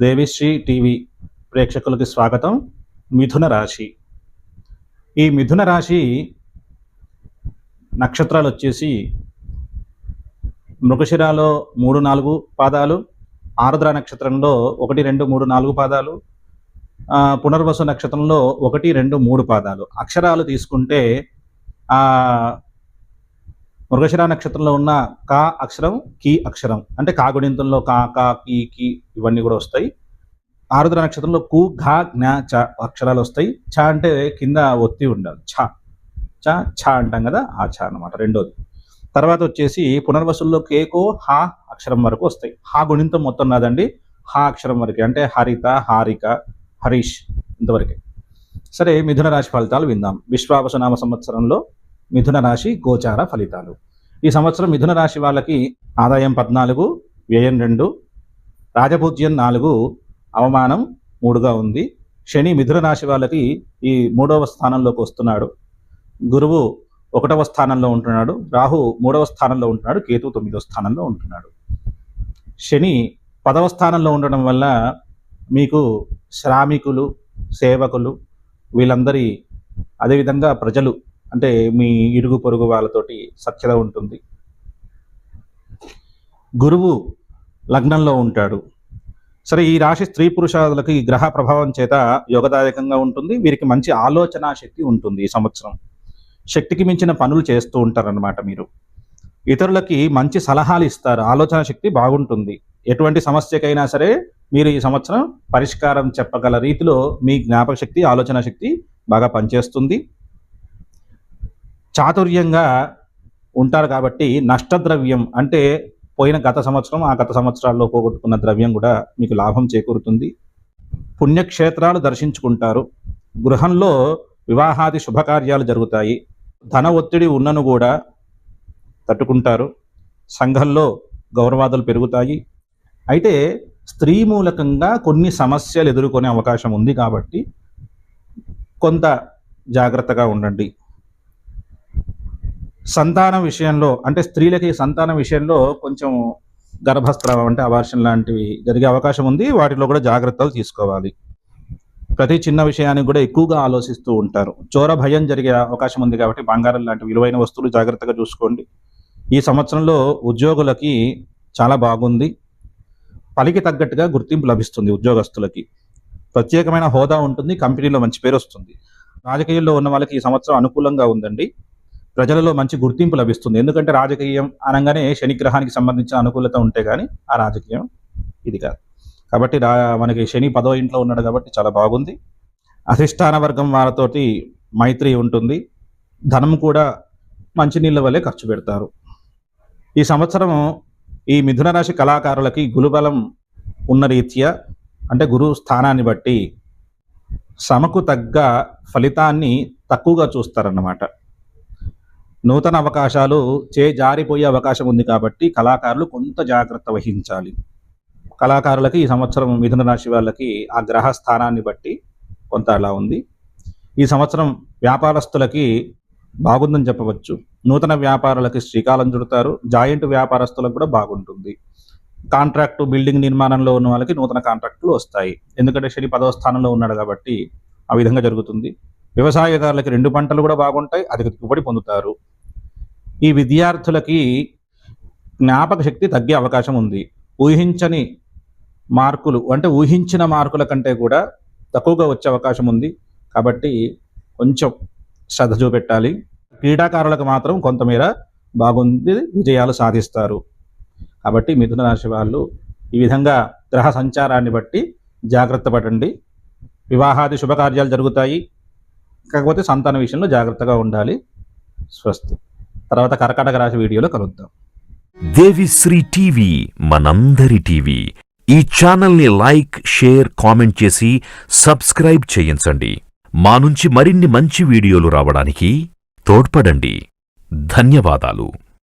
Devi Sri TV ప్రేక్షకులకి స్వాగతం. మిథున రాశి. ఈ మిథున రాశి నక్షత్రాలు వచ్చేసి మృగశిరాలో 3-4 పాదాలు, ఆరుద్ర నక్షత్రంలో 1, 2, 3, 4 పాదాలు, పునర్వసు నక్షత్రంలో 1, 2, 3 పాదాలు. అక్షరాలు తీసుకుంటే మృగశిర నక్షత్రంలో ఉన్న కా అక్షరం, కీ అక్షరం, అంటే కాగుణింతంలో కా, కా, కీ ఇవన్నీ కూడా వస్తాయి. ఆరుద్ర నక్షత్రంలో కు, ఘ, జ్ఞ, చ అక్షరాలు వస్తాయి. చ అంటే కింద ఒత్తి ఉండాలి. ఛ అంటాం కదా, ఆ ఛ అన్నమాట రెండోది. తర్వాత వచ్చేసి పునర్వసుల్లో కేకో హా అక్షరం వరకు వస్తాయి. హా గుణింతం మొత్తం నాదండి, హా అక్షరం వరకే, అంటే హరిత, హారిక, హరీష్ ఇంతవరకే. సరే, మిథున రాశి ఫలితాలు విందాం. విశ్వావసునామ సంవత్సరంలో మిథున రాశి గోచార ఫలితాలు. ఈ సంవత్సరం మిథున రాశి వాళ్ళకి ఆదాయం 14, వ్యయం 2, రాజపూజ్యం 4, అవమానం 3గా ఉంది. శని మిథున రాశి వాళ్ళకి ఈ 3వ స్థానంలోకి వస్తున్నాడు. గురువు 1వ స్థానంలో ఉంటున్నాడు. రాహు 3వ స్థానంలో ఉంటున్నాడు. కేతు 9వ స్థానంలో ఉంటున్నాడు. శని 10వ స్థానంలో ఉండడం వల్ల మీకు శ్రామికులు, సేవకులు వీళ్ళందరి, అదేవిధంగా ప్రజలు, అంటే మీ ఇరుగు పొరుగు వాళ్ళతోటి సఖ్యత ఉంటుంది. గురువు లగ్నంలో ఉంటాడు. సరే, ఈ రాశి స్త్రీ పురుషాదులకు ఈ గ్రహ ప్రభావం చేత యోగదాయకంగా ఉంటుంది. వీరికి మంచి ఆలోచన శక్తి ఉంటుంది. ఈ సంవత్సరం శక్తికి మించిన పనులు చేస్తూ ఉంటారన్నమాట. మీరు ఇతరులకి మంచి సలహాలు ఇస్తారు. ఆలోచన శక్తి బాగుంటుంది. ఎటువంటి సమస్యకైనా సరే మీరు ఈ సంవత్సరం పరిష్కారం చెప్పగల రీతిలో మీ జ్ఞాపక శక్తి, ఆలోచన శక్తి బాగా పనిచేస్తుంది. చాతుర్యంగా ఉంటారు కాబట్టి నష్టద్రవ్యం, అంటే పోయిన గత సంవత్సరం, ఆ గత సంవత్సరాల్లో పోగొట్టుకున్న ద్రవ్యం కూడా మీకు లాభం చేకూరుతుంది. పుణ్యక్షేత్రాలు దర్శించుకుంటారు. గృహంలో వివాహాది శుభకార్యాలు జరుగుతాయి. ధన ఒత్తిడి ఉన్నను కూడా తట్టుకుంటారు. సంఘంలో గౌరవాదులు పెరుగుతాయి. అయితే స్త్రీ మూలకంగా కొన్ని సమస్యలు ఎదుర్కొనే అవకాశం ఉంది కాబట్టి కొంత జాగ్రత్తగా ఉండండి. సంతానం విషయంలో, అంటే స్త్రీలకి సంతానం విషయంలో కొంచెం గర్భస్రావం, అంటే అబార్షన్ లాంటివి జరిగే అవకాశం ఉంది. వాటిలో కూడా జాగ్రత్తలు తీసుకోవాలి. ప్రతి చిన్న విషయానికి కూడా ఎక్కువగా ఆలోచిస్తూ ఉంటారు. చోర భయం జరిగే అవకాశం ఉంది కాబట్టి బంగారం లాంటి విలువైన వస్తువులు జాగ్రత్తగా చూసుకోండి. ఈ సంవత్సరంలో ఉద్యోగులకి చాలా బాగుంది. పనికి తగ్గట్టుగా గుర్తింపు లభిస్తుంది. ఉద్యోగస్తులకి ప్రత్యేకమైన హోదా ఉంటుంది. కంపెనీలో మంచి పేరు వస్తుంది. రాజకీయాల్లో ఉన్న వాళ్ళకి ఈ సంవత్సరం అనుకూలంగా ఉందండి. ప్రజలలో మంచి గుర్తింపు లభిస్తుంది. ఎందుకంటే రాజకీయం అనగానే శనిగ్రహానికి సంబంధించిన అనుకూలత ఉంటే కానీ ఆ రాజకీయం ఇది కాదు. కాబట్టి మనకి శని 10వ ఇంట్లో ఉన్నాడు కాబట్టి చాలా బాగుంది. అధిష్టాన వర్గం వాళ్ళతోటి మైత్రి ఉంటుంది. ధనం కూడా మంచినీళ్ళ వల్లే ఖర్చు పెడతారు. ఈ సంవత్సరం ఈ మిథున రాశి కళాకారులకి గురుబలం ఉన్న రీత్యా, అంటే గురువు స్థానాన్ని బట్టి శ్రమకు తగ్గ ఫలితాన్ని తక్కువగా చూస్తారన్నమాట. నూతన అవకాశాలు జారిపోయే అవకాశం ఉంది కాబట్టి కళాకారులు కొంత జాగ్రత్త వహించాలి. కళాకారులకి ఈ సంవత్సరం మిథున రాశి వాళ్ళకి ఆ గ్రహ స్థానాన్ని బట్టి కొంత అలా ఉంది. ఈ సంవత్సరం వ్యాపారస్తులకి బాగుందని చెప్పవచ్చు. నూతన వ్యాపారాలకి శ్రీకాలం చుడతారు. జాయింట్ వ్యాపారస్తులకు కూడా బాగుంటుంది. కాంట్రాక్టు, బిల్డింగ్ నిర్మాణంలో ఉన్న వాళ్ళకి నూతన కాంట్రాక్టులు వస్తాయి. ఎందుకంటే శని 10వ స్థానంలో ఉన్నాడు కాబట్టి ఆ విధంగా జరుగుతుంది. వ్యవసాయదారులకి 2 పంటలు కూడా బాగుంటాయి. అధిక దిగుబడి పొందుతారు. ఈ విద్యార్థులకి జ్ఞాపక శక్తి తగ్గే అవకాశం ఉంది. ఊహించని మార్కులు, అంటే ఊహించిన మార్కుల కంటే కూడా తక్కువగా వచ్చే అవకాశం ఉంది. కాబట్టి కొంచెం శ్రద్ధ చూపెట్టాలి. క్రీడాకారులకు మాత్రం కొంతమేర బాగుంది, విజయాలు సాధిస్తారు. కాబట్టి మిథున రాశి వాళ్ళు ఈ విధంగా గ్రహ సంచారాన్ని బట్టి జాగ్రత్త పడండి. వివాహాది శుభకార్యాలు జరుగుతాయి. కాకపోతే సంతాన విషయంలో జాగ్రత్తగా ఉండాలి. స్వస్తి. తర్వాత కర్కాటక రాశి వీడియోలో కలుద్దాం. దేవిశ్రీ టీవీ మనందరి టీవీ. ఈ ఛానల్ని లైక్, షేర్, కామెంట్ చేసి సబ్స్క్రైబ్ చేయించండి. మా నుంచి మరిన్ని మంచి వీడియోలు రావడానికి తోడ్పడండి. ధన్యవాదాలు.